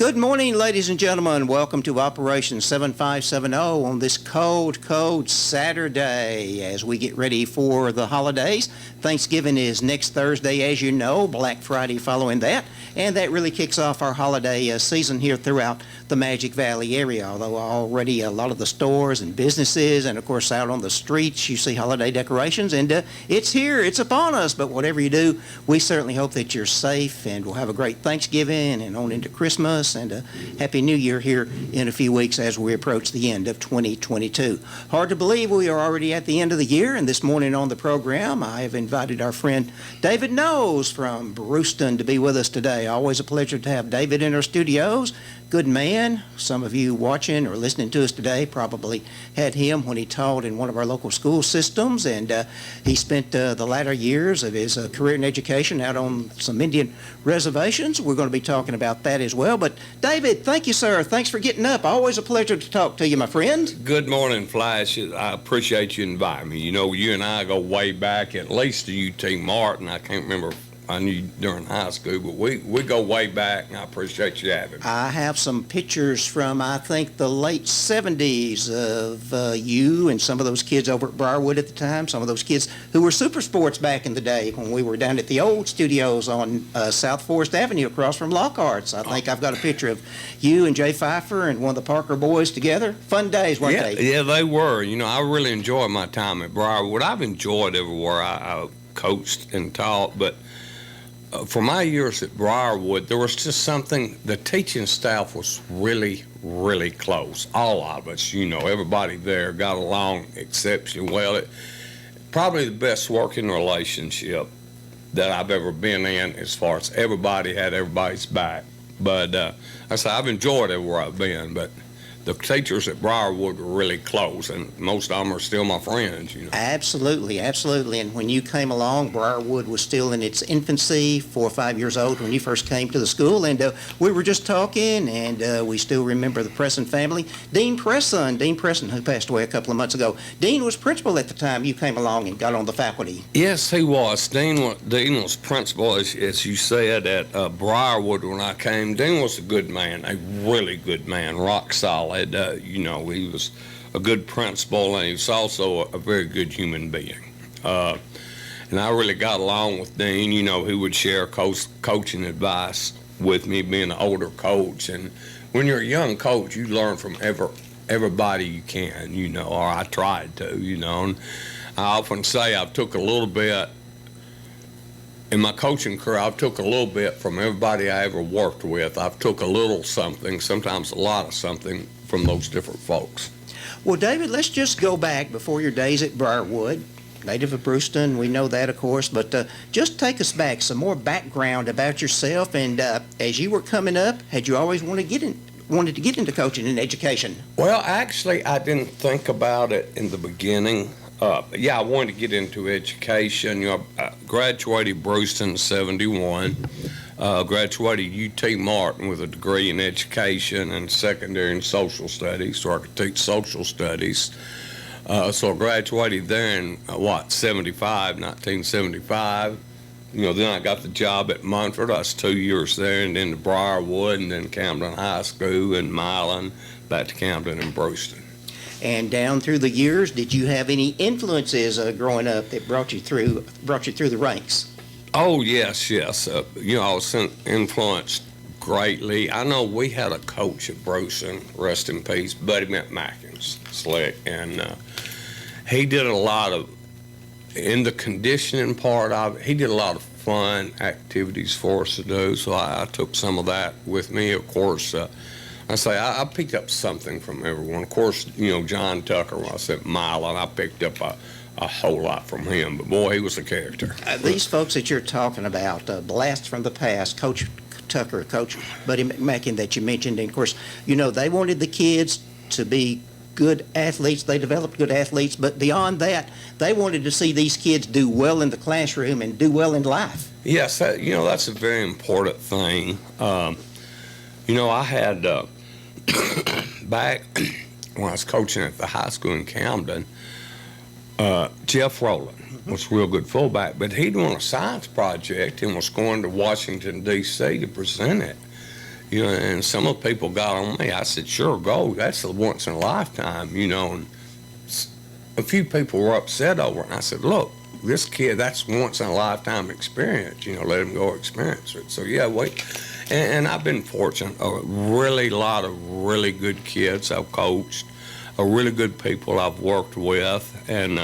Good morning, ladies and gentlemen. Welcome to Operation 7570 on this cold Saturday as we get ready for the holidays. Thanksgiving is next Thursday, as you know, Black Friday following that, and that really kicks off our holiday season here throughout the Magic Valley area, although already a lot of the stores and businesses and, of course, out on the streets, you see holiday decorations, and it's here, it's upon us, but whatever you do, we certainly hope that you're safe, and we'll have a great Thanksgiving and on into Christmas and a Happy New Year here in a few weeks as we approach the end of 2022. Hard to believe we are already at the end of the year, and this morning on the program I have invited our friend David Noles from Brewston to be with us today. Always a pleasure to have David in our studios. Good man. Some of you watching or listening to us today probably had him when he taught in one of our local school systems, and he spent the latter years of his career in education out on some Indian reservations. We're going to be talking about that as well. But David, thank you, sir. Thanks for getting up. Always a pleasure to talk to you, my friend. Good morning, Flash. I appreciate you inviting me. You know, you and I go way back, at least to UT Martin. I can't remember. I knew you during high school, but we go way back, and I appreciate you having me. I have some pictures from, I think, the late 70s of you and some of those kids over at Briarwood at the time, some of those kids who were super sports back in the day when we were down at the old studios on South Forest Avenue across from Lockhart's. I think I've got a picture of you and Jay Pfeiffer and one of the Parker boys together. Fun days, weren't they? Yeah, they were. You know, I really enjoyed my time at Briarwood. I've enjoyed everywhere I coached and taught, but for my years at Briarwood, there was just something, the teaching staff was really, really close. All of us, you know, everybody there got along exceptionally well. Probably the best working relationship that I've ever been in, as far as everybody had everybody's back. But I say I've enjoyed everywhere I've been, but the teachers at Briarwood were really close, and most of them are still my friends, you know. Absolutely, absolutely. And when you came along, Briarwood was still in its infancy, 4 or 5 years old when you first came to the school. And we were just talking, and we still remember the Presson family. Dean Presson, who passed away a couple of months ago. Dean was principal at the time you came along and got on the faculty. Yes, he was. Dean was principal, as you said, at Briarwood when I came. Dean was a good man, a really good man, rock solid. You know, he was a good principal, and he was also a very good human being. And I really got along with Dean. You know, he would share coaching advice with me, being an older coach. And when you're a young coach, you learn from everybody you can, you know, or I tried to, you know. And I often say I've took a little bit, in my coaching career, I've took a little bit from everybody I ever worked with. I've took a little something, sometimes a lot of something, from those different folks. Well, David, let's just go back before your days at Briarwood. Native of Brewston, we know that, of course, but just take us back, some more background about yourself. And as you were coming up, had you always wanted to get into coaching and education? Well, actually, I didn't think about it in the beginning. Yeah, I wanted to get into education. You know, I graduated Brewston in '71. Graduated UT Martin with a degree in education and secondary in social studies, so I could teach social studies. So I graduated there in 1975. You know, then I got the job at Munford. I was 2 years there, and then to Briarwood, and then Camden High School, and Milan, back to Camden and Brewston. And down through the years, did you have any influences growing up that brought you through the ranks? Oh, yes. You know, I was influenced greatly. I know we had a coach at Brewston, rest in peace, Buddy McMackins, slick, and he did a lot of, in the conditioning part of it, he did a lot of fun activities for us to do, so I took some of that with me. Of course, I picked up something from everyone. Of course, you know, John Tucker, when I was at Milan, I picked up a whole lot from him, but boy, he was a character. These folks that you're talking about, blast from the past, Coach Tucker, Coach Buddy McMackin that you mentioned, and of course, you know, they wanted the kids to be good athletes. They developed good athletes, but beyond that, they wanted to see these kids do well in the classroom and do well in life. Yes, you know, that's a very important thing. You know, I had, back when I was coaching at the high school in Camden, Jeff Rowland was a real good fullback, but he'd won a science project and was going to Washington, D.C. to present it. You know, and some of the people got on me. I said, sure, go. That's a once in a lifetime, you know. And a few people were upset over it. And I said, look, this kid, that's once in a lifetime experience. You know, let him go experience it. So, yeah, wait. And I've been fortunate. A lot of really good kids I've coached, really good people I've worked with. And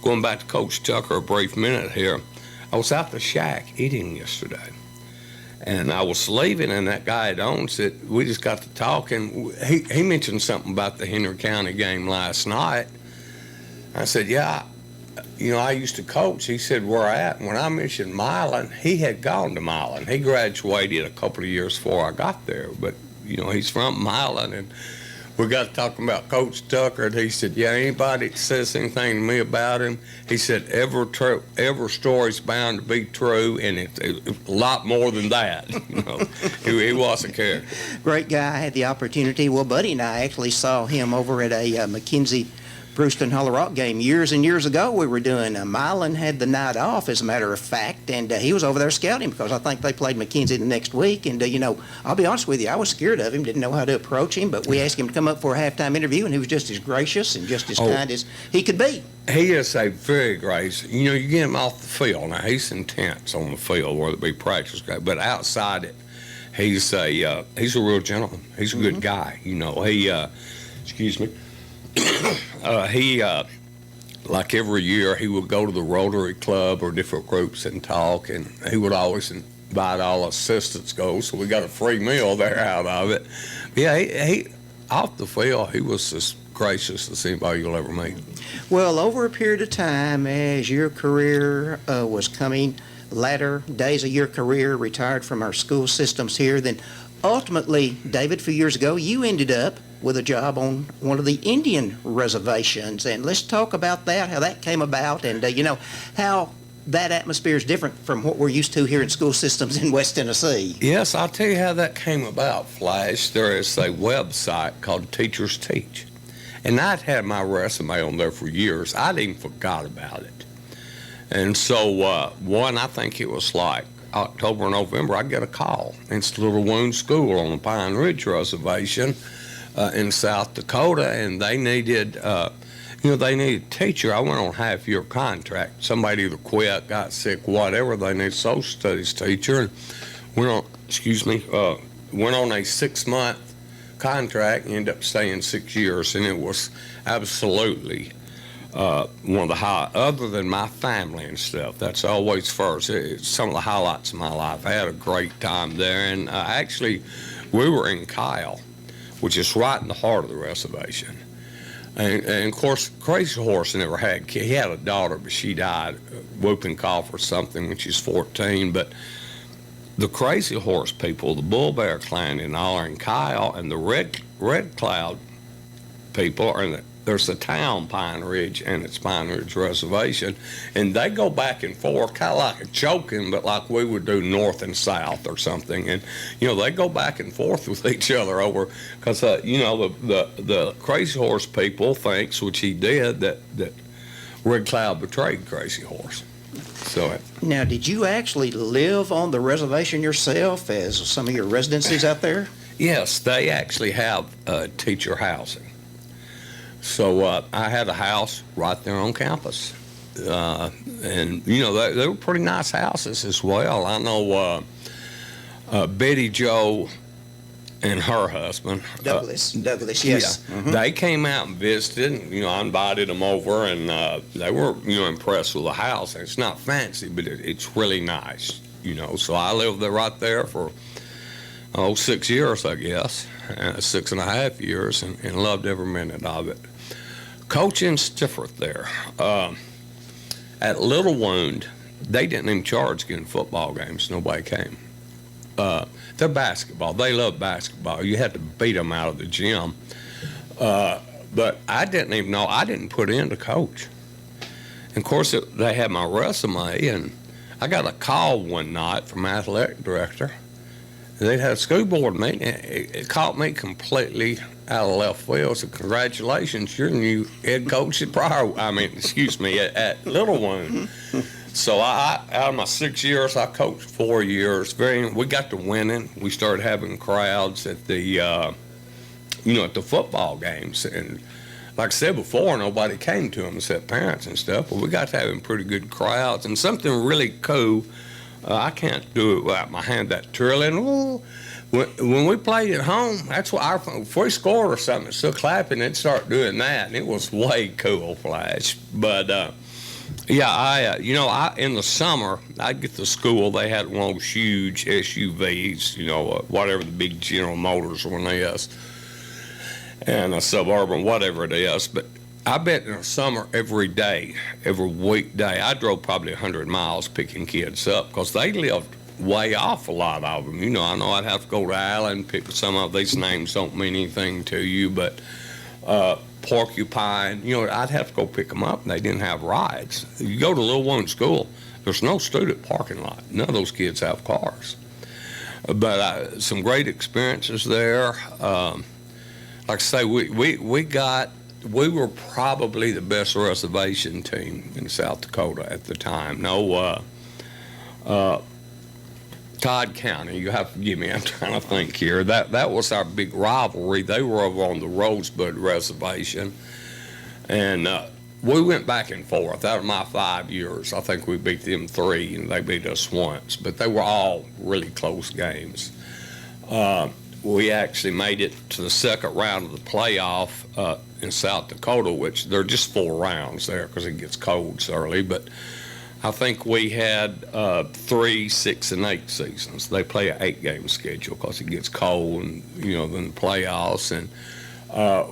going back to Coach Tucker a brief minute here, I was out the shack eating yesterday. And I was leaving, and that guy that owns it, we just got to talking. He mentioned something about the Henry County game last night. I said, yeah, you know, I used to coach. He said, where at? And when I mentioned Milan, he had gone to Milan. He graduated a couple of years before I got there. But, you know, he's from Milan, and we got talking about Coach Tucker, and he said, yeah, anybody that says anything to me about him, he said, every story's bound to be true, and it's a lot more than that. You know, he was a character. Great guy. I had the opportunity. Well, Buddy and I actually saw him over at a McKenzie Brewston Hollow Rock game years and years ago. We were doing Milan had the night off, as a matter of fact, and he was over there scouting because I think they played McKenzie the next week. And you know, I'll be honest with you, I was scared of him, didn't know how to approach him, but we asked him to come up for a halftime interview, and he was just as gracious and just as kind as he could be. He is a very gracious. You know, you get him off the field. Now he's intense on the field, whether it be practice, but outside it, he's a real gentleman. He's a good guy. You know, excuse me. He like every year he would go to the Rotary Club or different groups and talk, and he would always invite all assistants go, so we got a free meal there out of it. Yeah, he off the field, he was as gracious as anybody you'll ever meet. Well, over a period of time, as your career was coming, latter days of your career, retired from our school systems here, then ultimately, David, a few years ago, you ended up with a job on one of the Indian reservations. And let's talk about that, how that came about, and, you know, how that atmosphere is different from what we're used to here in school systems in West Tennessee. Yes, I'll tell you how that came about, Flash. There is a website called Teachers Teach. And I'd had my resume on there for years. I'd even forgot about it. And so, I think it was like October or November, I get a call. It's a Little Wound School on the Pine Ridge Reservation in South Dakota, and they needed, they needed a teacher. I went on a half-year contract. Somebody either quit, got sick, whatever. They needed a social studies teacher, and went on a 6-month contract and ended up staying 6 years, and it was absolutely one of the other than my family and stuff, that's always first. It's some of the highlights of my life. I had a great time there, and actually, we were in Kyle, which is right in the heart of the reservation. And of course, Crazy Horse never had kids. He had a daughter, but she died, whooping cough or something when she was 14. But the Crazy Horse people, the Bull Bear Clan and all are in Kyle, and the Red Cloud people are in there's the town Pine Ridge, and it's Pine Ridge Reservation, and they go back and forth, kind of like a choking, but like we would do north and south or something. And you know, they go back and forth with each other over, because the Crazy Horse people thinks, which he did, that Red Cloud betrayed Crazy Horse. So now, did you actually live on the reservation yourself, as some of your residencies out there? Yes, they actually have teacher housing. So I had a house right there on campus. And, you know, they were pretty nice houses as well. I know Betty Jo and her husband. Douglas, yes. Yeah, they came out and visited, and, you know, I invited them over, and they were, you know, impressed with the house. It's not fancy, but it's really nice, you know. So I lived there right there for 6 years, I guess, 6.5 years, and loved every minute of it. Coaching's different there. At Little Wound, they didn't even charge getting football games. Nobody came. They're basketball. They love basketball. You had to beat them out of the gym. But I didn't even know. I didn't put in to coach. And of course, they had my resume, and I got a call one night from my athletic director. They had a school board meeting. It caught me completely out of left field. So congratulations, you're the new head coach at Little Wound. So out of my 6 years, I coached 4 years. We got to winning. We started having crowds at the, at the football games. And like I said before, nobody came to them except parents and stuff. But we got to having pretty good crowds. And something really cool, I can't do it without my hand that twirling. Ooh. When we played at home, that's what if we scored or something, still clapping, they'd start doing that, and it was way cool, Flash. But in the summer, I'd get to school. They had one of those huge SUVs, whatever the big General Motors one is, and a Suburban, whatever it is. But I bet in the summer, every day, every weekday, I drove probably 100 miles picking kids up because they lived way off, a lot of them. I know I'd have to go to Allen, pick some of these names don't mean anything to you, but Porcupine, I'd have to go pick them up, and they didn't have rides. You go to Little Wound School, there's no student parking lot. None of those kids have cars. But some great experiences there. Like I say, we were probably the best reservation team in South Dakota at the time. Todd County, you have to forgive me, I'm trying to think here. That was our big rivalry. They were over on the Rosebud Reservation, and we went back and forth. Out of my 5 years, I think we beat them 3, and they beat us once, but they were all really close games. We actually made it to the second round of the playoff in South Dakota, which they're just 4 rounds there because it gets cold so early, but I think we had 3, 6, and 8 seasons. They play an 8-game schedule because it gets cold, and then the playoffs. And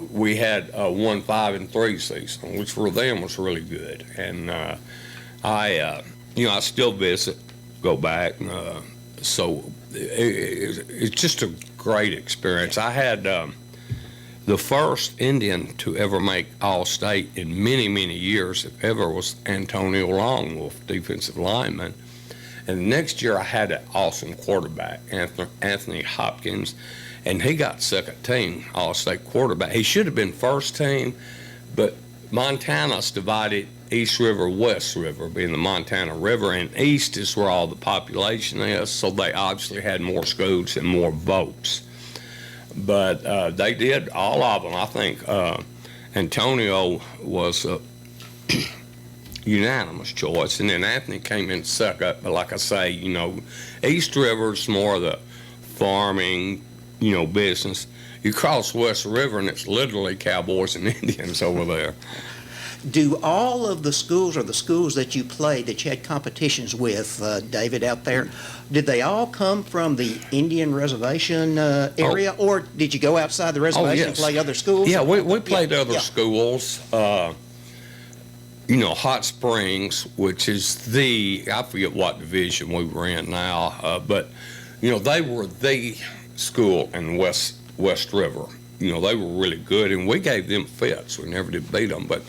we had 1, 5, and 3 season, which for them was really good. And I still visit, go back. So it's just a great experience. I had the first Indian to ever make All-State in many, many years, if ever, was Antonio Longwolf, defensive lineman. And the next year I had an awesome quarterback, Anthony Hopkins, and he got second team All-State quarterback. He should have been first team, but Montana's divided East River, West River, being the Montana River, and East is where all the population is, so they obviously had more schools and more votes. But they did, all of them. I think Antonio was a unanimous choice, and then Anthony came in second. But like I say, East River's more of the farming, business. You cross West River, and it's literally cowboys and Indians over there. Do all of the schools, or the schools that you played, that you had competitions with, David, out there, did they all come from the Indian reservation area, or did you go outside the reservation and play other schools? Yeah, we played other schools. Hot Springs, which is I forget what division we were in now, but, they were the school in West River. They were really good, and we gave them fits. We never did beat them, but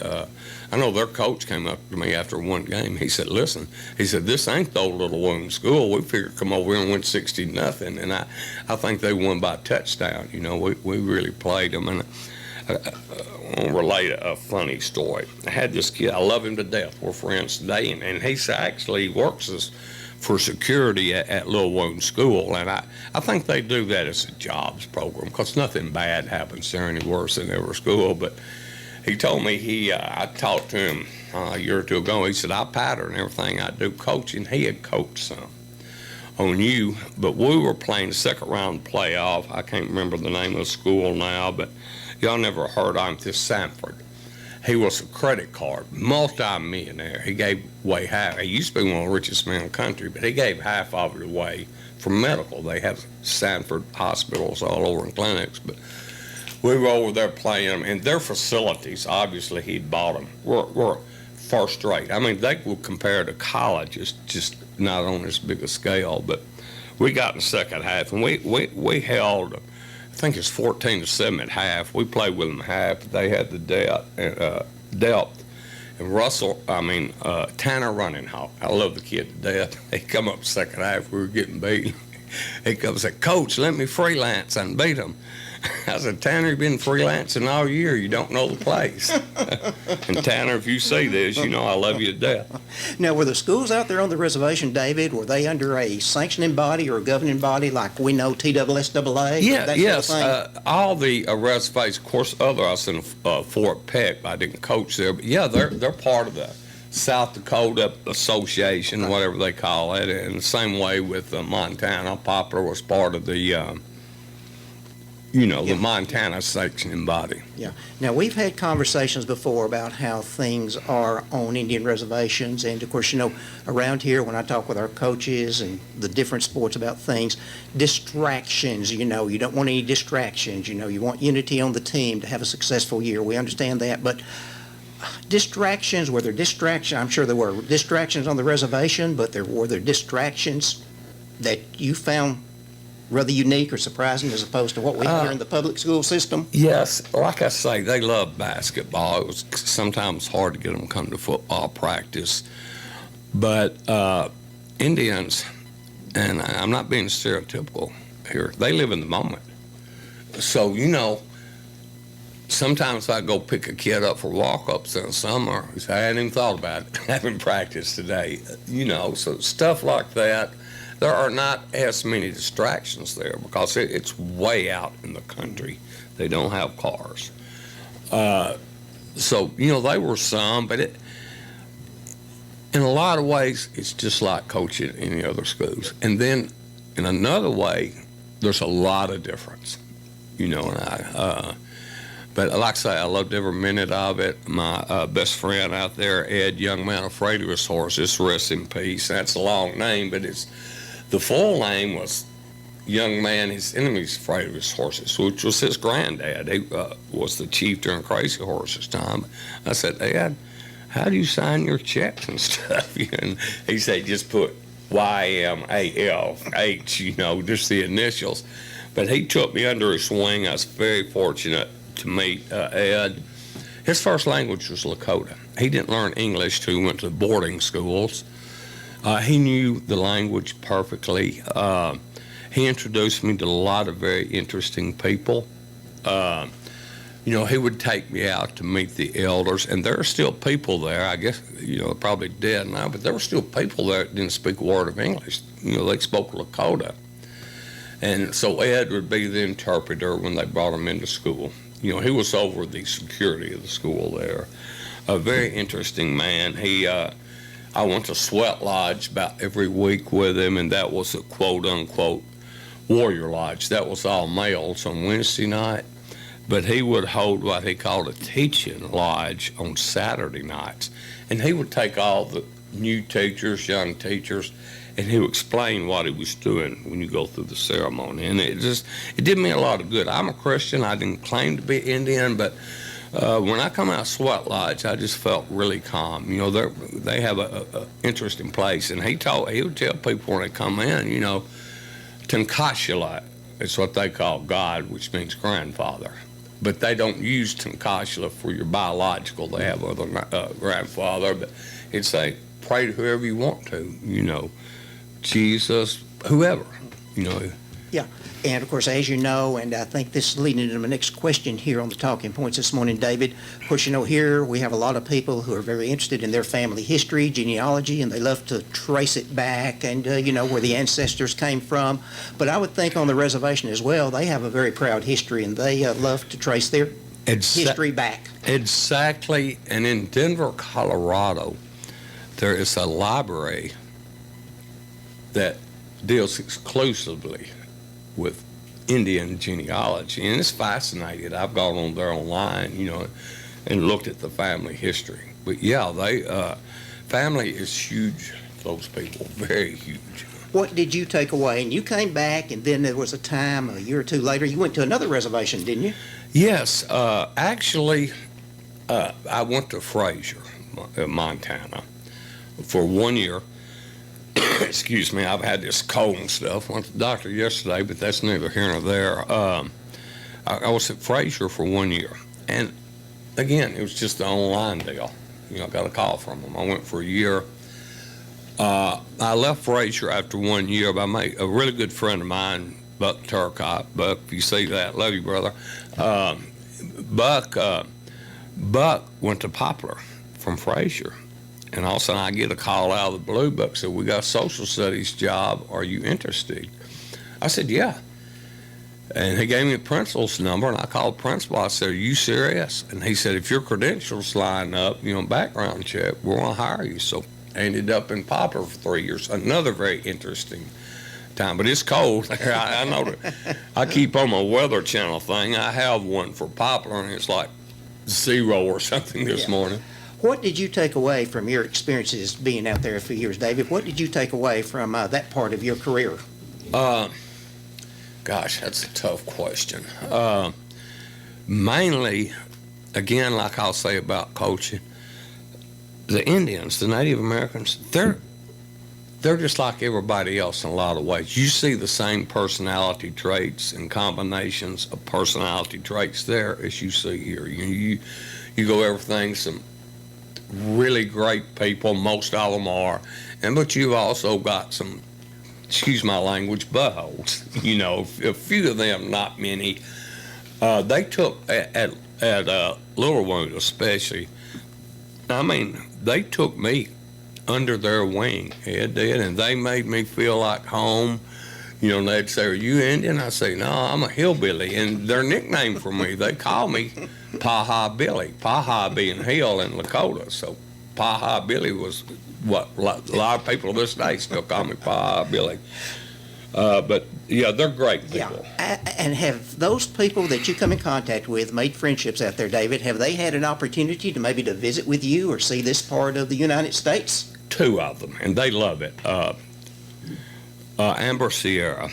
I know their coach came up to me after one game. He said, listen, this ain't the old Little Wound School. We figured come over here and win 60-0, and I think they won by a touchdown. We really played them, and I want to relate a funny story. I had this kid, I love him to death. We're friends today, and he actually works for security at Little Wound School, and I think they do that as a jobs program because nothing bad happens there any worse than every school. But he told me I talked to him a year or two ago. He said, I pattern everything I do coaching. He had coached some on you, but we were playing the second round playoff. I can't remember the name of the school now, but y'all never heard of him, this Sanford. He was a credit card, multi-millionaire. He gave away half. He used to be one of the richest men in the country, but he gave half of it away for medical. They have Sanford hospitals all over and clinics, but we were over there playing them, and their facilities, obviously he'd bought them, were first rate. I mean, they would compare to colleges, just not on as big a scale, but we got in the second half, and we held, I think it's 14-7 at half. We played with them half. They had the depth. And Tanner Running Hawk. I love the kid to death. He come up second half. We were getting beat. He comes and said, Coach, let me freelance and beat him. I said, Tanner, you've been freelancing all year. You don't know the place. And Tanner, if you see this, you know I love you to death. Now, were the schools out there on the reservation, David, were they under a sanctioning body or a governing body like we know TSSAA? Yeah, that yes. sort of thing? All the reservations, of course, I was in Fort Peck. I didn't coach there. But, yeah, they're part of the South Dakota Association, whatever they call it. And the same way with Montana. Poplar was part of the the Montana sanctioning body. Yeah. Now, we've had conversations before about how things are on Indian reservations. And, of course, around here, when I talk with our coaches and the different sports about things, distractions, you don't want any distractions. You want unity on the team to have a successful year. We understand that. But distractions, were there distractions? I'm sure there were distractions on the reservation, but were there distractions that you found rather unique or surprising as opposed to what we hear in the public school system? Yes, like I say, they love basketball. It was sometimes hard to get them to come to football practice. But Indians, and I'm not being stereotypical here, they live in the moment. So, sometimes I go pick a kid up for walk-ups in the summer. I hadn't even thought about it, having practice today. So stuff like that. There are not as many distractions there because it's way out in the country. They don't have cars. So, they were some, but in a lot of ways, it's just like coaching any other schools. And then in another way, there's a lot of difference, but like I say, I loved every minute of it. My best friend out there, Ed, young man afraid of his horses, rest in peace. That's a long name, but the full name was young man, his enemy's afraid of his horses, which was his granddad. He was the chief during Crazy Horses time. I said, Ed, how do you sign your checks and stuff? And he said, just put YMALH, just the initials. But he took me under his wing. I was very fortunate to meet Ed. His first language was Lakota. He didn't learn English till he went to boarding schools. He knew the language perfectly. He introduced me to a lot of very interesting people. He would take me out to meet the elders, and there are still people there. I guess, probably dead now, but there were still people there that didn't speak a word of English. They spoke Lakota. And so Ed would be the interpreter when they brought him into school. He was over the security of the school there. A very interesting man. I went to Sweat Lodge about every week with him, and that was a quote-unquote warrior lodge. That was all males on Wednesday night, but he would hold what he called a teaching lodge on Saturday nights, and he would take all the new teachers, young teachers, and he would explain what he was doing when you go through the ceremony, and it did me a lot of good. I'm a Christian. I didn't claim to be Indian, but when I come out of Sweat Lodge, I just felt really calm. They have a interesting place, and he would tell people when they come in, Tenkashila is what they call God, which means grandfather. But they don't use Tenkashila for your biological. They have other grandfather, but he'd say, pray to whoever you want to, Jesus, whoever, Yeah. And, of course, as you know, and I think this is leading into my next question here on the talking points this morning, David. Of course, here we have a lot of people who are very interested in their family history, genealogy, and they love to trace it back and, where the ancestors came from. But I would think on the reservation as well, they have a very proud history, and they love to trace their history back. Exactly. And in Denver, Colorado, there is a library that deals exclusively with Indian genealogy, and it's fascinating. I've gone on there online, and looked at the family history. But yeah, family is huge. Those people, very huge. What did you take away? And you came back, and then there was a time, a year or two later, you went to another reservation, didn't you? Yes, actually, I went to Fraser, Montana, for 1 year. Excuse me, I've had this cold and stuff. Went to the doctor yesterday, but that's neither here nor there. I was at Fraser for 1 year. And again, it was just an online deal. I got a call from them. I went for a year. I left Fraser after 1 year, but I made a really good friend of mine Buck Turcotte. Buck, if you see that, love you, brother. Buck went to Poplar from Frazier. And all of a sudden I get a call out of the blue. Buck said, we got a social studies job. Are you interested? I said, yeah. And he gave me the principal's number, and I called the principal. I said, are you serious? And he said, if your credentials line up, background check, we're going to hire you. So I ended up in Poplar for 3 years. Another very interesting time. But it's cold there. I know that. I keep on my Weather Channel thing. I have one for Poplar, and it's like 0 or something this morning. What did you take away from your experiences being out there for years, David? What did you take away from that part of your career? Gosh, that's a tough question. Mainly, again, like I'll say about coaching, the Indians, the Native Americans, they're just like everybody else in a lot of ways. You see the same personality traits and combinations of personality traits there as you see here. You go everything, some really great people, most of them are, but you've also got some, excuse my language, buttholes. A few of them, not many. They took, at Little Wound especially, they took me under their wing, Ed did, and they made me feel like home. They'd say, are you Indian? I say, no, I'm a hillbilly. And their nickname for me, they call me Paha Billy. Paha being hill in Lakota. So Paha Billy was what a lot of people to this day still call me Paha Billy. But yeah, they're great people. Yeah. And have those people that you come in contact with made friendships out there, David? Have they had an opportunity to maybe to visit with you or see this part of the United States? 2 of them, and they love it. Amber Sierra,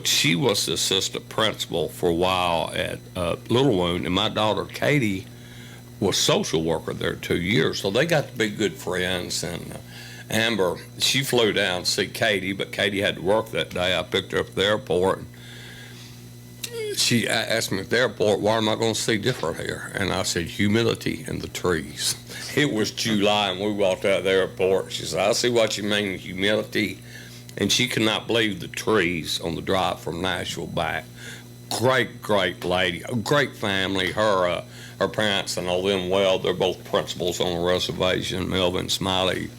she was the assistant principal for a while at Little Wound, and my daughter Katie was social worker there 2 years, so they got to be good friends. And Amber, she flew down to see Katie, but Katie had to work that day. I picked her up at the airport. She asked me at the airport, why am I going to see different here? And I said, humidity and the trees. It was July, and we walked out of the airport. She said, I see what you mean, humidity. And she could not believe the trees on the drive from Nashville back. Great lady, a great family. Her parents, I know them well. They're both principals on the reservation, Melvin Smiley,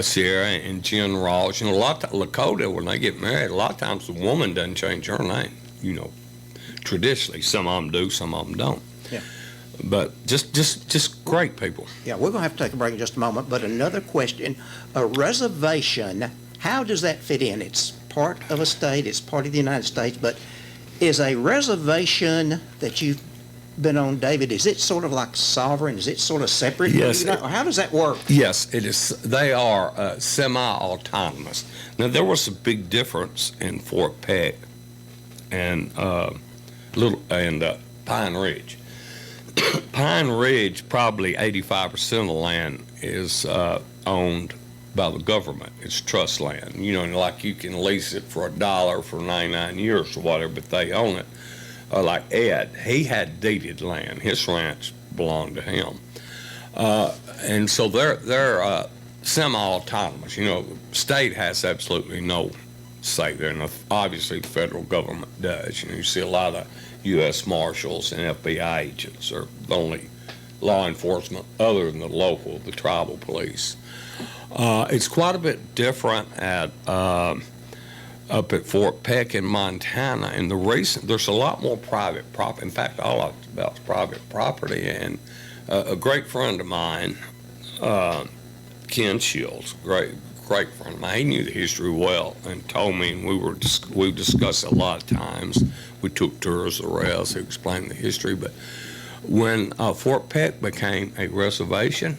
Sierra, and Jen Ross. A lot of Lakota, when they get married, a lot of times the woman doesn't change her name. Traditionally, some of them do, some of them don't. Yeah. But just great people. Yeah, we're going to have to take a break in just a moment. But another question, a reservation, how does that fit in? It's part of a state, it's part of the United States, but is a reservation that you've been on, David, is it sort of like sovereign? Is it sort of separate? Yes. Or how does that work? Yes, it is. They are semi-autonomous. Now, there was a big difference in Fort Peck and Pine Ridge. Pine Ridge, probably 85% of the land is owned by the government. It's trust land. Like you can lease it for $1 for 99 years or whatever, but they own it. Like Ed, he had deeded land. His ranch belonged to him. And so they're semi-autonomous. State has absolutely no say there. And obviously the federal government does. You see a lot of U.S. Marshals and FBI agents are the only law enforcement other than the tribal police. It's quite a bit different up at Fort Peck in Montana. And there's a lot more private property. In fact, all of it's about private property. And a great friend of mine, Ken Shields, great friend of mine, he knew the history well and told me, and we discussed it a lot of times. We took tours of the rails, he explained the history. But when Fort Peck became a reservation,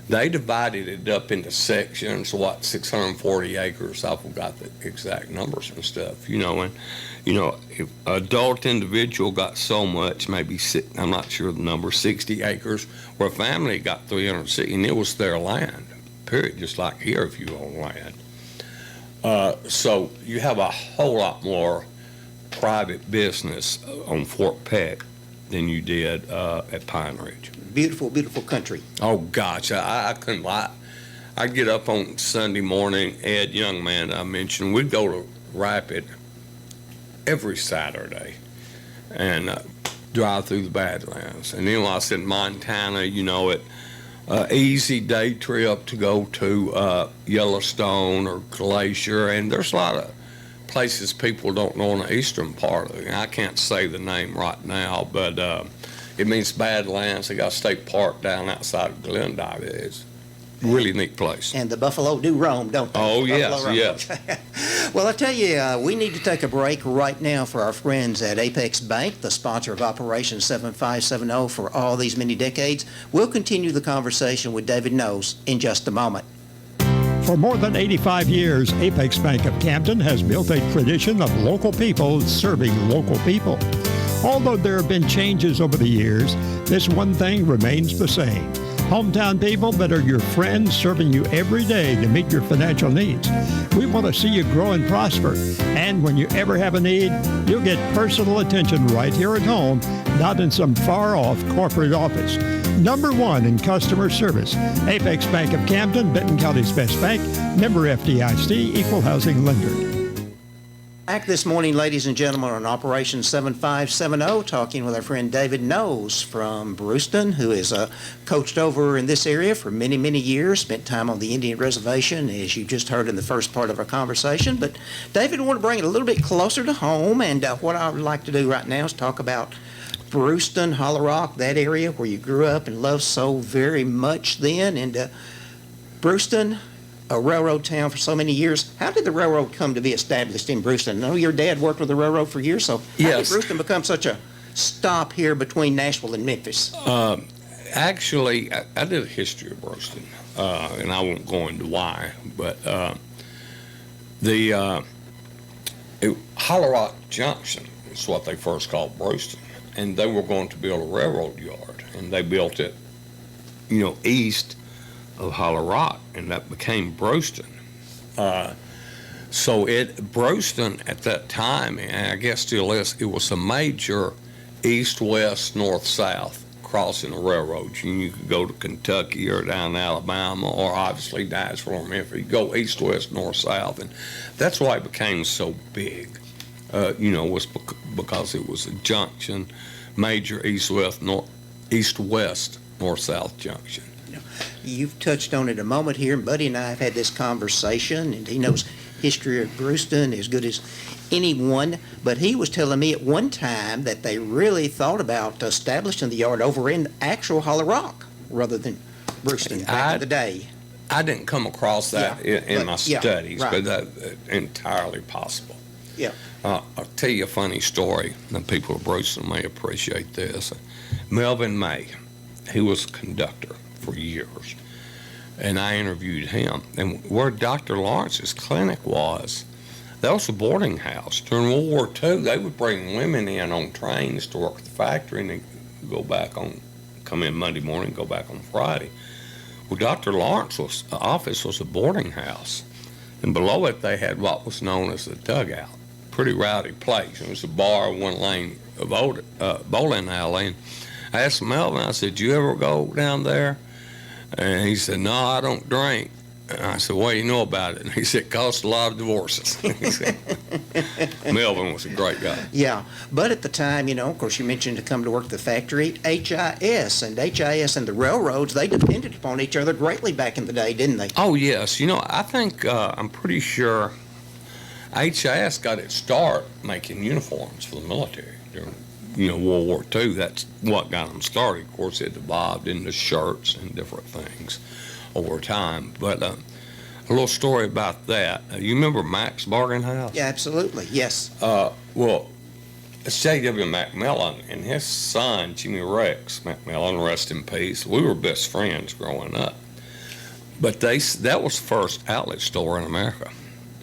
they divided it up into sections, 640 acres. I forgot the exact numbers and stuff, if adult individual got so much, maybe, I'm not sure the number, 60 acres, where a family got 360, and it was their land, period, just like here if you own land. So you have a whole lot more private business on Fort Peck than you did at Pine Ridge. Beautiful, beautiful country. Oh, gosh, I couldn't lie. I'd get up on Sunday morning, Ed, young man I mentioned, we'd go to Rapid, every Saturday and drive through the Badlands. And then while I was in Montana, easy day trip to go to Yellowstone or Glacier. And there's a lot of places people don't know in the eastern part of it. I can't say the name right now, but it means Badlands. They got a state park down outside of Glendive. It's a really neat place. And the buffalo do roam, don't they? Oh, Buffalo yes, roam. yes. Well, I tell you, we need to take a break right now for our friends at Apex Bank, the sponsor of Operation 7570 for all these many decades. We'll continue the conversation with David Noles in just a moment. For more than 85 years, Apex Bank of Camden has built a tradition of local people serving local people. Although there have been changes over the years, this one thing remains the same. Hometown people that are your friends serving you every day to meet your financial needs. We want to see you grow and prosper. And when you ever have a need, you'll get personal attention right here at home, not in some far-off corporate office. Number one in customer service. Apex Bank of Camden, Benton County's best bank, member FDIC, equal housing lender. Back this morning, ladies and gentlemen, on Operation 7570, talking with our friend David Noles from Brewston, who is coached over in this area for many, many years, spent time on the Indian Reservation, as you just heard in the first part of our conversation. But David, I want to bring it a little bit closer to home, and what I would like to do right now is talk about Brewston, Hollow Rock, that area where you grew up and loved so very much then, and Brewston, a railroad town for so many years. How did the railroad come to be established in Brewston? I know your dad worked with the railroad for years, so how Yes. did Brewston become such a stop here between Nashville and Memphis? Actually, I did a history of Brewston, and I won't go into why, but Hollow Rock Junction is what they first called Brewston, and they were going to build a railroad yard, and they built it, east of Hollow Rock, and that became Brewston. Brewston at that time, and I guess still is, it was a major east-west, north-south crossing of railroads. You could go to Kentucky or down Alabama, or obviously Nashville or Memphis. You go east-west, north-south, and that's why it became so big. Was because it was a junction, major east-west, north-south junction. You've touched on it a moment here, and Buddy and I have had this conversation, and he knows history of Brewston as good as anyone, but he was telling me at one time that they really thought about establishing the yard over in actual Hollow Rock rather than Brewston back in the day. I didn't come across that in my studies, right. but that's entirely possible. Yeah. I'll tell you a funny story. The people of Brewston may appreciate this. Melvin May, he was a conductor for years, and I interviewed him. And where Dr. Lawrence's clinic was, that was a boarding house. During World War II, they would bring women in on trains to work at the factory, and they'd come in Monday morning, go back on Friday. Well, Dr. Lawrence's office was a boarding house, and below it they had what was known as a dugout. Pretty rowdy place. It was a bar, one lane of bowling alley. And I asked Melvin, I said, "Did you ever go down there?" And he said, "No, I don't drink." And I said, "What do you know about it?" And he said, "It costs a lot of divorces." Melvin was a great guy. Yeah, but at the time, of course, you mentioned to come to work at the factory, HIS and the railroads, they depended upon each other greatly back in the day, didn't they? Oh, yes. I think, I'm pretty sure HIS got its start making uniforms for the military during World War II. That's what got them started. Of course, it evolved into shirts and different things over time. But a little story about that. You remember Mac's Bargain House? Yeah, absolutely. Yes. Well, it's J.W. McMillan and his son, Jimmy Rex McMillan, rest in peace. We were best friends growing up. But that was the first outlet store in America.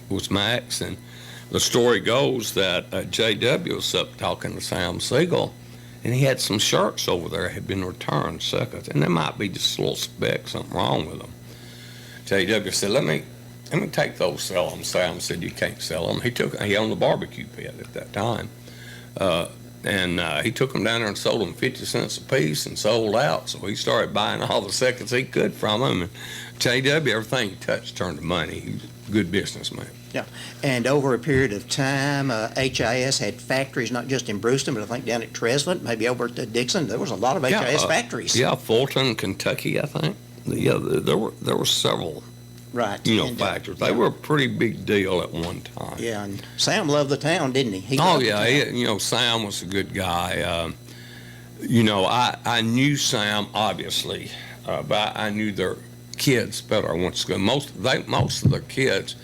It was Mac's, and the story goes that J.W. was up talking to Sam Siegel, and he had some shirts over there that had been returned seconds, and there might be just a little speck, something wrong with them. J.W. said, let me take those, sell them. Sam said, "You can't sell them." He owned the barbecue pit at that time. And he took them down there and sold them 50 cents a piece and sold out. So he started buying all the seconds he could from them. And JW, everything he touched turned to money. He was a good businessman. Yeah, and over a period of time, HIS had factories not just in Brewston, but I think down at Treslin, maybe over at Dixon. There was a lot of HIS factories. Yeah, Fulton, Kentucky, I think. Yeah, there were several, Right. factories. They were a pretty big deal at one time. Yeah, and Sam loved the town, didn't he? Sam was a good guy. I knew Sam, obviously, but I knew their kids better. I went to school. Most of the kids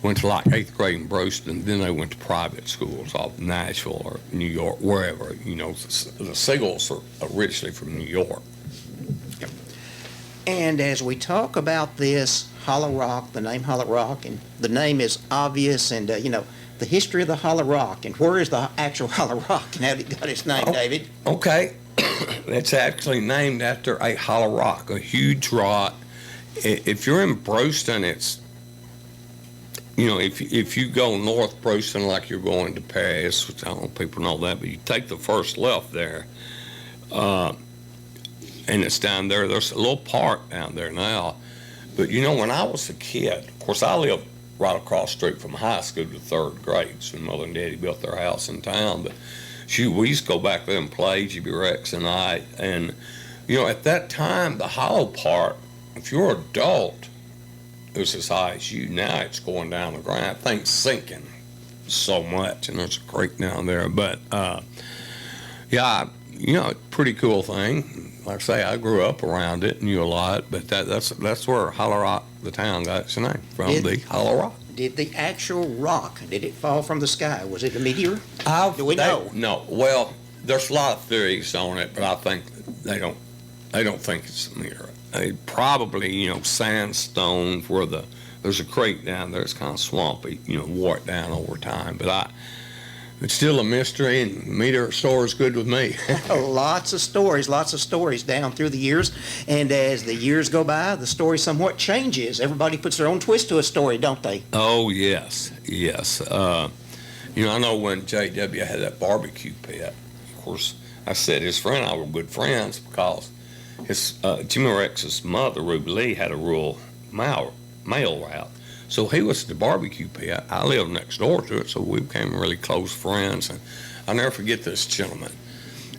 went to like 8th grade in Brewston, then they went to private schools off Nashville or New York, wherever. The Siegels are originally from New York. And as we talk about this Hollow Rock, the name Hollow Rock, and the name is obvious, and the history of the Hollow Rock, and where is the actual Hollow Rock, and how did it got its name, David? Okay, it's actually named after a hollow rock, a huge rock. If you're in Brewston, it's if you go north Brewston like you're going to Paris, which I don't know if people know that, but you take the first left there, and it's down there. There's a little park down there now. But when I was a kid, of course I lived right across the street from high school to 3rd grade. So Mother and Daddy built their house in town. But we used to go back there and play, GB Rex and I. And, at that time, the hollow part, if you're an adult, it was as high as you. Now it's going down the ground. I think sinking so much, and there's a creek down there. But, pretty cool thing. Like I say, I grew up around it, knew a lot, but that's where Hollow Rock, the town, got its name, from the Hollow Rock. Did the actual rock, did it fall from the sky? Was it a meteor? Do we know? No. Well, there's a lot of theories on it, but I think they don't think it's a meteor. They probably, sandstone where there's a creek down there. It's kind of swampy, wore it down over time. But it's still a mystery, and meteor story is good with me. Lots of stories down through the years. And as the years go by, the story somewhat changes. Everybody puts their own twist to a story, don't they? Oh, yes. I know when JW had that barbecue pit, of course, I said his friend and I were good friends because his Jimmy Rex's mother, Ruby Lee, had a rural mail route. So he was at the barbecue pit. I lived next door to it, so we became really close friends. And I'll never forget this gentleman.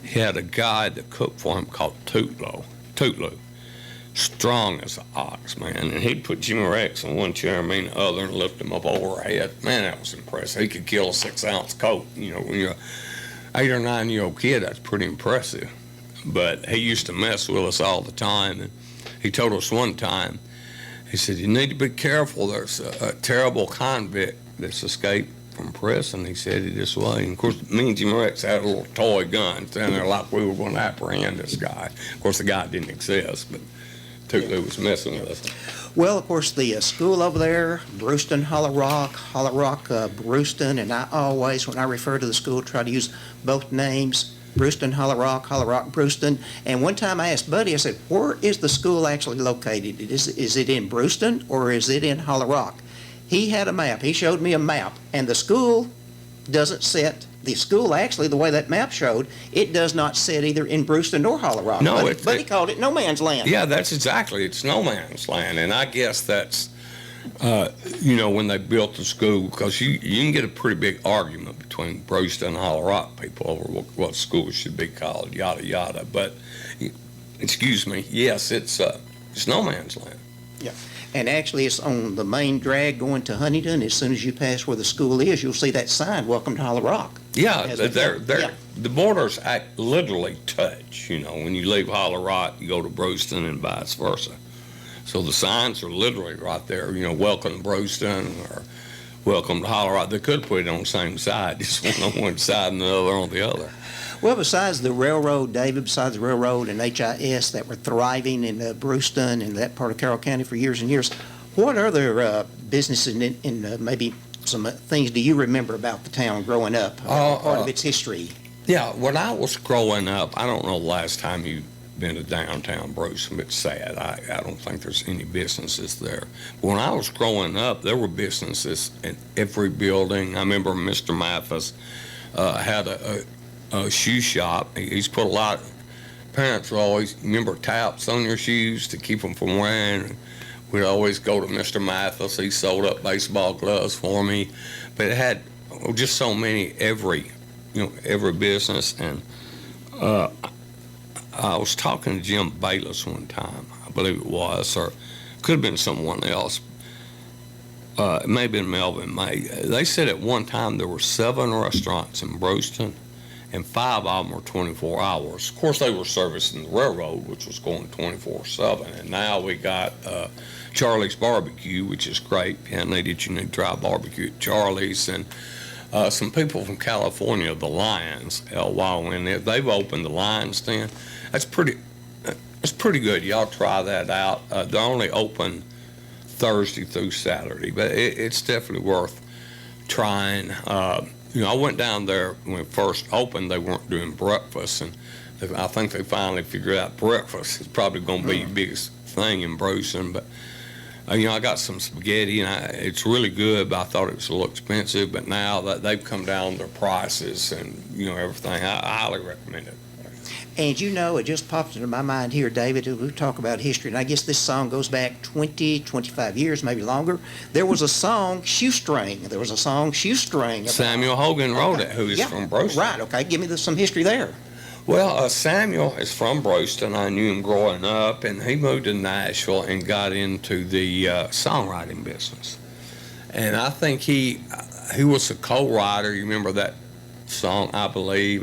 He had a guy that cooked for him called Tootlo. Strong as an ox, man. And he'd put Jimmy Rex on one chair, me on the other, and lift him up over her head. Man, that was impressive. He could kill a 6-ounce coat. When you're an 8 or 9-year-old kid, that's pretty impressive. But he used to mess with us all the time. And he told us one time, he said, you need to be careful. There's a terrible convict that's escaped from prison. He said it this way. And, of course, me and Jimmy Rex had a little toy gun standing there like we were going to apprehend this guy. Of course, the guy didn't exist, but Tootlo was messing with us. Well, of course, the school over there, Brewston, Hollow Rock, Brewston, and I always, when I refer to the school, try to use both names. Brewston, Hollow Rock, Brewston. And one time I asked Buddy, I said, where is the school actually located? Is it in Brewston or is it in Hollow Rock? He had a map. He showed me a map. And the school doesn't set, the school actually, the way that map showed, it does not set either in Brewston or Hollow Rock. No, but he called it no man's land. Yeah, that's exactly. It's no man's land. And I guess that's, when they built the school, because you can get a pretty big argument between Brewston and Hollow Rock people over what school should be called, yada, yada. But, excuse me, yes, it's no man's land. Yeah. And actually, it's on the main drag going to Huntington. As soon as you pass where the school is, you'll see that sign, Welcome to Hollow Rock. Yeah, the borders literally touch. When you leave Hollow Rock, you go to Brewston and vice versa. So the signs are literally right there, Welcome to Brewston or Welcome to Hollow Rock. They could put it on the same side, just one on one side and the other on the other. Well, besides the railroad, David, besides the railroad and HIS that were thriving in Brewston and that part of Carroll County for years and years, what other businesses and maybe some things do you remember about the town growing up, part of its history? Yeah, when I was growing up, I don't know the last time you've been to downtown Brewston, but it's sad. I don't think there's any businesses there. But when I was growing up, there were businesses in every building. I remember Mr. Mathis had shoe shop. He's put a lot. Parents will always remember taps on your shoes to keep them from wearing. We'd always go to Mr. Mathis. He sold up baseball gloves for me, but it had just so many every business. And I was talking to Jim Bayless one time, I believe it was, or could have been someone else. It may have been Melvin May. They said at one time there were 7 restaurants in Brewston, and 5 of them were 24 hours. Of course, they were servicing the railroad, which was going 24/7. And now we got Charlie's Barbecue, which is great. Yeah, and they did you need to try barbecue at Charlie's. And some people from California, the Lions, LYON, they've opened the Lions Den. That's pretty good. Y'all try that out. They're only open Thursday through Saturday, but it's definitely worth trying. I went down there when it first opened. They weren't doing breakfast, and I think they finally figured out breakfast is probably going to be the biggest thing in Brewston. But I got some spaghetti, and it's really good, but I thought it was a little expensive. But now that they've come down their prices and everything, I highly recommend it. And it just popped into my mind here, David, we talk about history, and I guess this song goes back 20, 25 years, maybe longer. There was a song, Shoestring. About, Samuel Hogan wrote it, who is from Brewston. Right, okay. Give me some history there. Well, Samuel is from Brewston. I knew him growing up, and he moved to Nashville and got into the songwriting business. And I think he was a co-writer. You remember that song, I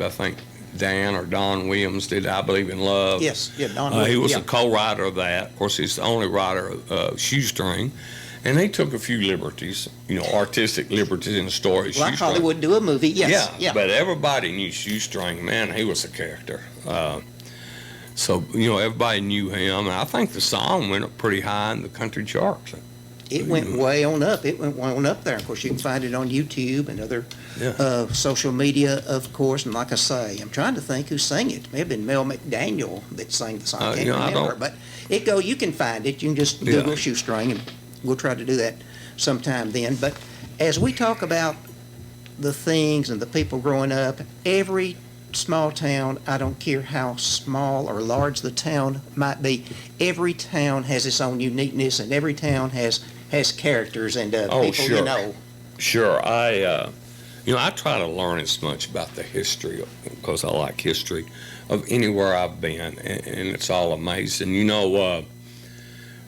think Dan or Don Williams did I Believe in Love. Yes, yeah, Don Williams. He was a co-writer of that. Of course, he's the only writer of Shoestring. And he took a few liberties, artistic liberties in the story. Like Shoestring. Hollywood do a movie, yes. Yeah, but everybody knew Shoestring. Man, he was a character. So, everybody knew him. And I think the song went up pretty high in the country charts. It went way on up. It went way on up there. Of course, you can find it on YouTube and other social media, of course. And like I say, I'm trying to think who sang it. It may have been Mel McDaniel that sang the song. I can't remember. But you can find it. You can just Google Shoestring, and we'll try to do that sometime then. But as we talk about the things and the people growing up, every small town, I don't care how small or large the town might be, every town has its own uniqueness, and every town has characters and people, sure. Sure. I try to learn as much about the history, because I like history, of anywhere I've been, and it's all amazing.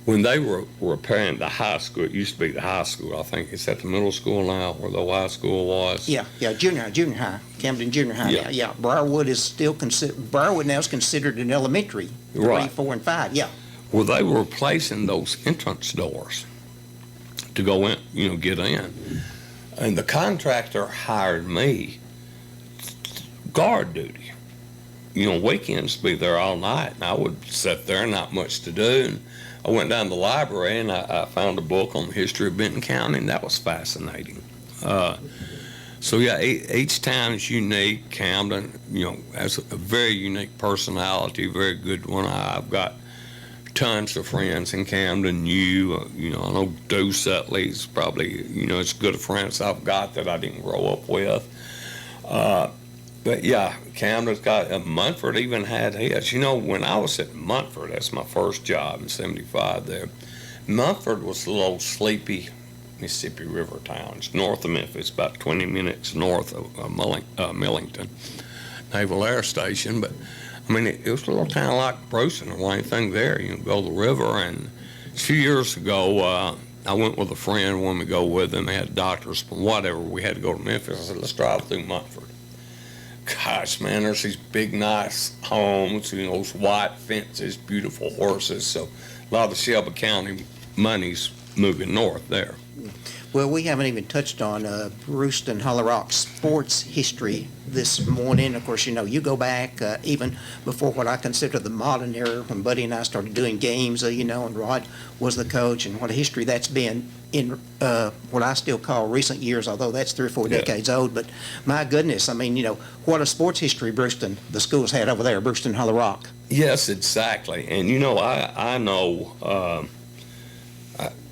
When they were repairing the high school, it used to be the high school. I think it's at the middle school now, where the high school was. Yeah, junior high, Camden Junior High. Yeah. Now. Yeah, Briarwood is still Briarwood now is considered an elementary, 3, 4, and 5. Yeah. Well, they were replacing those entrance doors to go in, get in, and the contractor hired me guard duty. Weekends to be there all night, and I would sit there, not much to do. And I went down to the library, and I found a book on the history of Benton County, and that was fascinating. Each town is unique. Camden, has a very unique personality, very good one. I've got tons of friends in Camden. I know Deuce Utley's probably, as good a friend as I've got that I didn't grow up with. But yeah, Camden's got, Munford even had his. When I was at Munford, that's my first job in 75 there. Munford was a little sleepy Mississippi River town. It's north of Memphis, about 20 minutes north of Millington Naval Air Station. But, it was a little town like Brewston or anything there. You go to the river. And a few years ago, I went with a friend, wanted to go with them. They had doctors, but whatever. We had to go to Memphis. I said, let's drive through Munford. Gosh, man, there's these big, nice homes, those white fences, beautiful horses. So a lot of the Shelby County money's moving north there. Well, we haven't even touched on Brewston Hollow Rock sports history this morning. Of course, you go back even before what I consider the modern era, when Buddy and I started doing games, and Rod was the coach, and what a history that's been in what I still call recent years, although that's 3 or 4 decades old. But my goodness, what a sports history Brewston, the schools had over there, Brewston Hollow Rock. Yes, exactly. And, I know...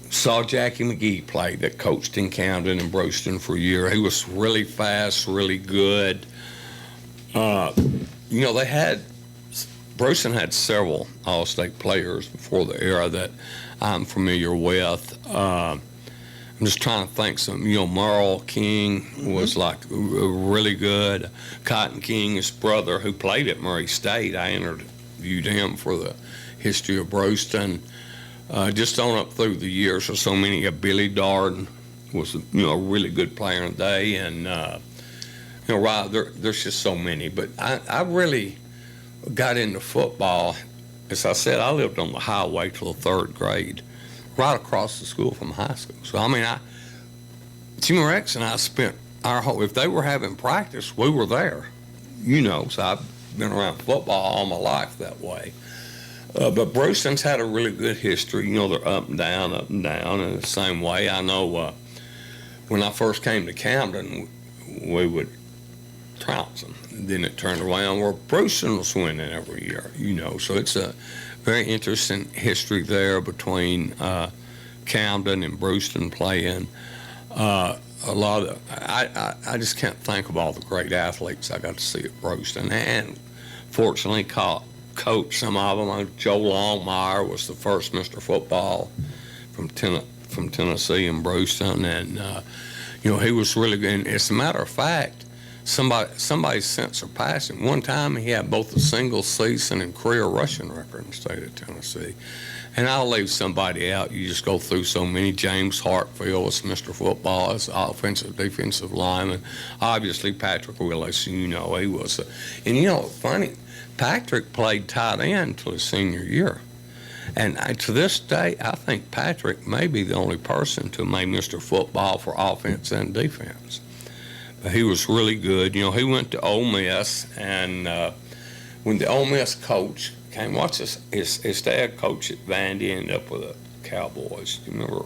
saw Jackie McGee play, that coached in Camden and Brewston for a year. He was really fast, really good. Brewston had several All-State players before the era that I'm familiar with. I'm just trying to think some, Merle King was like really good. Cotton King, his brother, who played at Murray State, I interviewed him for the history of Brewston. Just on up through the years, so many. Billy Darden was, a really good player in the day, and there's just so many. But I really got into football. As I said, I lived on the highway till the 3rd grade, right across the school from high school. So Jimmy Rex and I spent our whole. If they were having practice, we were there. So I've been around football all my life that way. But Brewston's had a really good history. They're up and down in the same way. I know when I first came to Camden, we would trounce them. And then it turned around where Brewston was winning every year, So it's a very interesting history there between Camden and Brewston playing. A lot of, I just can't think of all the great athletes I got to see at Brewston. And fortunately, coach some of them. Joe Longmire was the first Mr. Football from Tennessee in Brewston, and he was really good. And as a matter of fact, somebody's since surpassed him. One time he had both the single season and career rushing record in the state of Tennessee. And I'll leave somebody out. You just go through so many. James Hartfield was Mr. Football as offensive, defensive lineman. Obviously, Patrick Willis, he was. Funny, Patrick played tight end until his senior year. And to this day, I think Patrick may be the only person to make Mr. Football for offense and defense. But he was really good. He went to Ole Miss, and when the Ole Miss coach came, his dad coached at Vandy, ended up with the Cowboys. Do you remember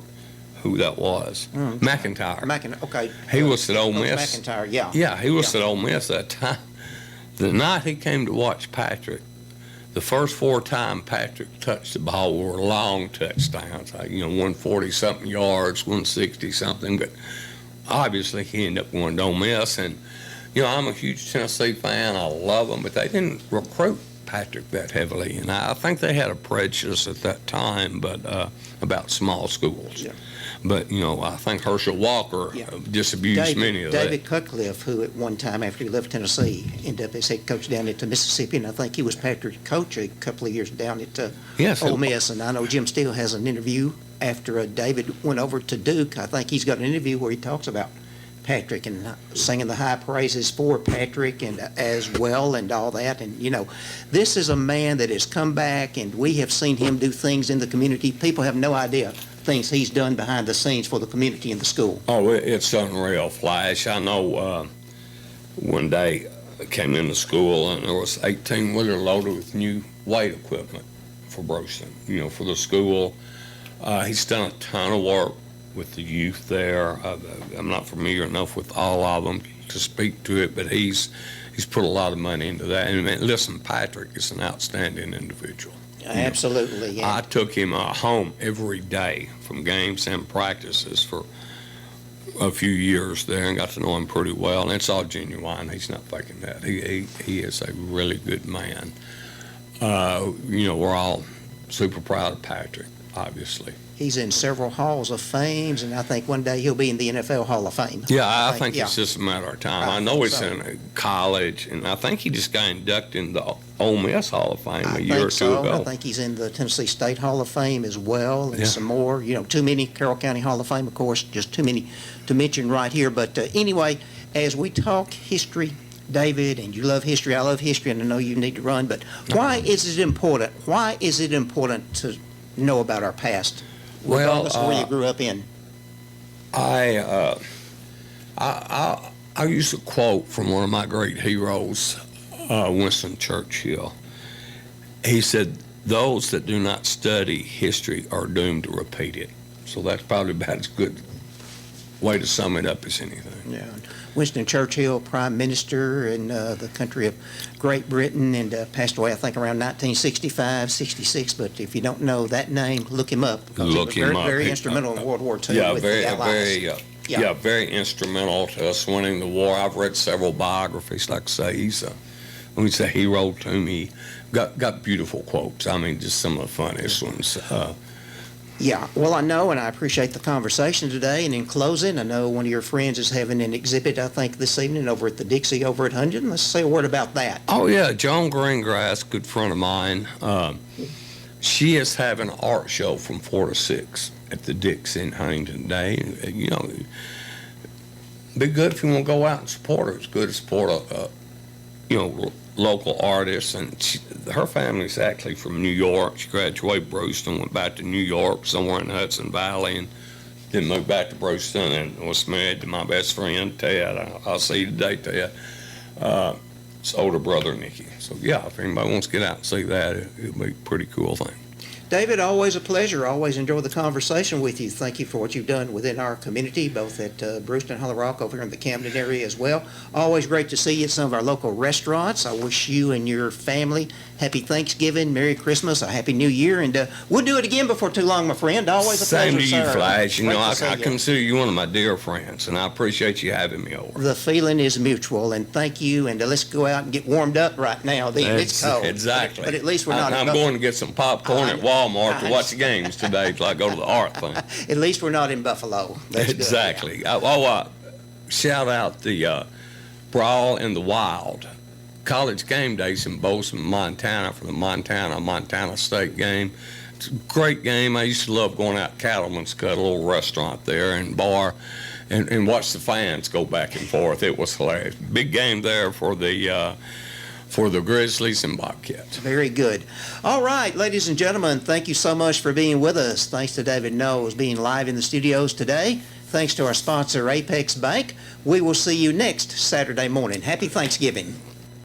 who that was? McIntyre. Okay. He was at Ole Miss. McIntyre, yeah. Yeah, he was at Ole Miss that time. The night he came to watch Patrick, the first 4 times Patrick touched the ball were long touchdowns, 140-something yards, 160-something. But obviously he ended up going to Ole Miss. And, I'm a huge Tennessee fan. I love them. But they didn't recruit Patrick that heavily. And I think they had a prejudice at that time about small schools. Yeah. But, I think Herschel Walker disabused many of that. David Cutcliffe, who at one time after he left Tennessee, ended up as head coach down at Mississippi, and I think he was Patrick's coach a couple of years down at Ole Miss. And I know Jim Steele has an interview after David went over to Duke. I think he's got an interview where he talks about Patrick and singing the high praises for Patrick and as well and all that. And, this is a man that has come back, and we have seen him do things in the community. People have no idea things he's done behind the scenes for the community and the school. Oh, it's unreal, Flash. I know one day I came into school and there was 18-wheeler loaded with new weight equipment for Brewston, for the school. He's done a ton of work with the youth there. I'm not familiar enough with all of them to speak to it, but he's put a lot of money into that. And listen, Patrick is an outstanding individual. Absolutely, yeah. I took him home every day from games and practices for a few years there and got to know him pretty well. And it's all genuine. He's not faking that. He is a really good man. We're all super proud of Patrick, obviously. He's in several halls of fame, and I think one day he'll be in the NFL Hall of Fame. Yeah, I think it's just a matter of time. I know he's in college, and I think he just got inducted in the Ole Miss Hall of Fame a year or two ago. I think he's in the Tennessee State Hall of Fame as well, and some more. Too many. Carroll County Hall of Fame, of course, just too many to mention right here. But anyway, as we talk history, David, and you love history, I love history, and I know you need to run, but why is it important? Why is it important to know about our past? Regardless of where you grew up in. I use a quote from one of my great heroes, Winston Churchill. He said, "Those that do not study history are doomed to repeat it." So that's probably about as good way to sum it up as anything. Yeah. Winston Churchill, Prime Minister in the country of Great Britain, and passed away, I think, around 1965, 66. But if you don't know that name, look him up. Look him up. Very instrumental in World War II with the Allies. Very instrumental to us winning the war. I've read several biographies. Like I say, he's when we say he wrote to me, got beautiful quotes. I mean, just some of the funniest ones. Yeah, well, I know, and I appreciate the conversation today. And in closing, I know one of your friends is having an exhibit, I think, this evening over at the Dixie over at Huntington. Let's say a word about that. Oh, yeah, Joan Greengrass, good friend of mine. She is having an art show from 4 to 6 at the Dixie in Huntington today. You know, be good if you want to go out and support her. It's good to support local artists. And her family's actually from New York. She graduated Brewston, went back to New York, somewhere in the Hudson Valley, and then moved back to Brewston and was married to my best friend, Ted. I'll see you today, Ted. His older brother, Nicky. So, yeah, if anybody wants to get out and see that, it'll be a pretty cool thing. David, always a pleasure. Always enjoy the conversation with you. Thank you for what you've done within our community, both at Brewston, Hollow Rock, over here in the Camden area as well. Always great to see you at some of our local restaurants. I wish you and your family happy Thanksgiving, Merry Christmas, a Happy New Year, and we'll do it again before too long, my friend. Always a pleasure, Same to you, sir. Flash. You Great know, to I see you. consider you one of my dear friends, and I appreciate you having me over. The feeling is mutual, and thank you, and let's go out and get warmed up right now. Then it's cold. Exactly. But at least we're not. I'm going to get some popcorn at Walmart to watch the games today till I go to the art thing. At least we're not in Buffalo. That's good, Exactly. yeah. Shout out the Brawl in the Wild. College game days in Bozeman, Montana for the Montana State game. It's a great game. I used to love going out to Cattleman's Cut, a little restaurant there and bar, and watch the fans go back and forth. It was hilarious. Big game there for the Grizzlies and Bobcats. Very good. All right, ladies and gentlemen, thank you so much for being with us. Thanks to David Noles being live in the studios today. Thanks to our sponsor, Apex Bank. We will see you next Saturday morning. Happy Thanksgiving.